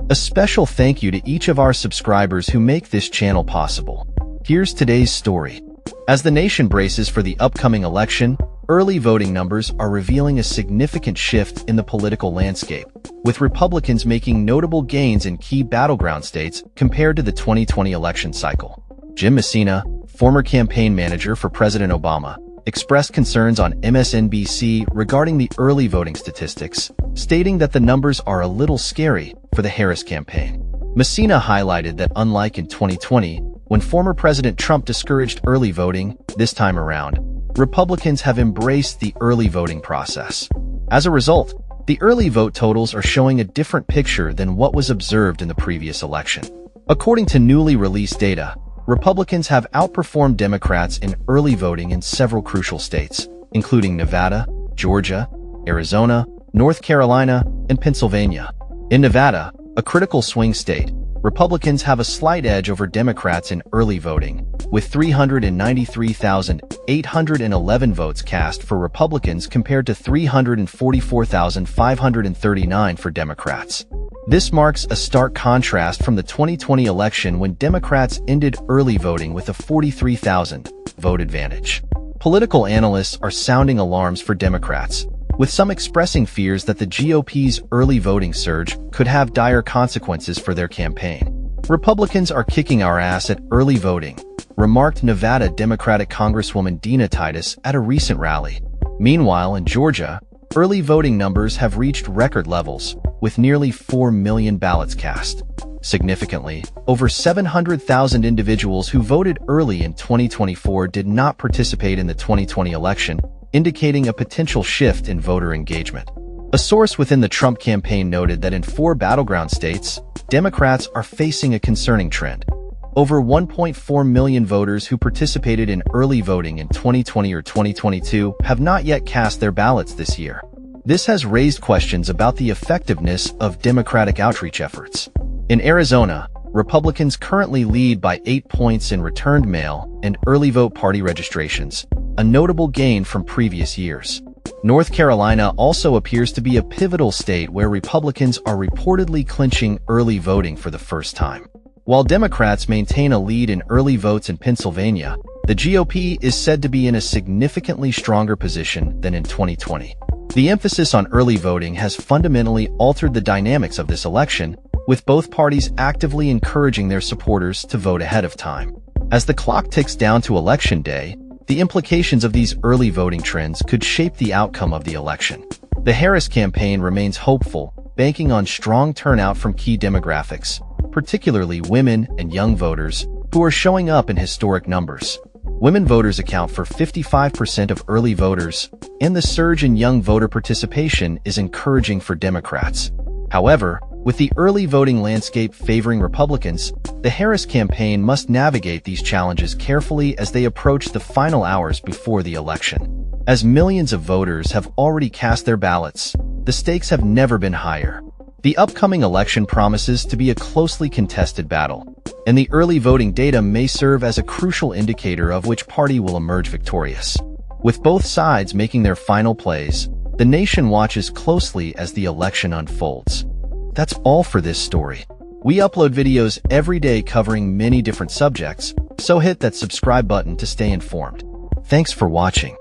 A special thank you to each of our subscribers who make this channel possible. Here's today's story. As the nation braces for the upcoming election, early voting numbers are revealing a significant shift in the political landscape, with Republicans making notable gains in key battleground states compared to the 2020 election cycle. Jim Messina, former campaign manager for President Obama, expressed concerns on MSNBC regarding the early voting statistics, stating that the numbers are a little scary for the Harris campaign. Messina highlighted that unlike in 2020, when former President Trump discouraged early voting, this time around, Republicans have embraced the early voting process. As a result, the early vote totals are showing a different picture than what was observed in the previous election. According to newly released data, Republicans have outperformed Democrats in early voting in several crucial states, including Nevada, Georgia, Arizona, North Carolina, and Pennsylvania. In Nevada, a critical swing state, Republicans have a slight edge over Democrats in early voting, with 393,811 votes cast for Republicans compared to 344,539 for Democrats. This marks a stark contrast from the 2020 election when Democrats ended early voting with a 43,000 vote advantage. Political analysts are sounding alarms for Democrats, with some expressing fears that the GOP's early voting surge could have dire consequences for their campaign. "Republicans are kicking our ass at early voting," remarked Nevada Democratic Congresswoman Dina Titus at a recent rally. Meanwhile, in Georgia, early voting numbers have reached record levels, with nearly 4 million ballots cast. Significantly, over 700,000 individuals who voted early in 2024 did not participate in the 2020 election, indicating a potential shift in voter engagement. A source within the Trump campaign noted that in 4 battleground states, Democrats are facing a concerning trend. Over 1.4 million voters who participated in early voting in 2020 or 2022 have not yet cast their ballots this year. This has raised questions about the effectiveness of Democratic outreach efforts. In Arizona, Republicans currently lead by 8 points in returned mail and early vote party registrations, a notable gain from previous years. North Carolina also appears to be a pivotal state where Republicans are reportedly clinching early voting for the first time. While Democrats maintain a lead in early votes in Pennsylvania, the GOP is said to be in a significantly stronger position than in 2020. The emphasis on early voting has fundamentally altered the dynamics of this election, with both parties actively encouraging their supporters to vote ahead of time. As the clock ticks down to Election Day, the implications of these early voting trends could shape the outcome of the election. The Harris campaign remains hopeful, banking on strong turnout from key demographics, particularly women and young voters, who are showing up in historic numbers. Women voters account for 55% of early voters, and the surge in young voter participation is encouraging for Democrats. However, with the early voting landscape favoring Republicans, the Harris campaign must navigate these challenges carefully as they approach the final hours before the election. As millions of voters have already cast their ballots, the stakes have never been higher. The upcoming election promises to be a closely contested battle, and the early voting data may serve as a crucial indicator of which party will emerge victorious. With both sides making their final plays, the nation watches closely as the election unfolds. That's all for this story. We upload videos every day covering many different subjects, so hit that subscribe button to stay informed. Thanks for watching.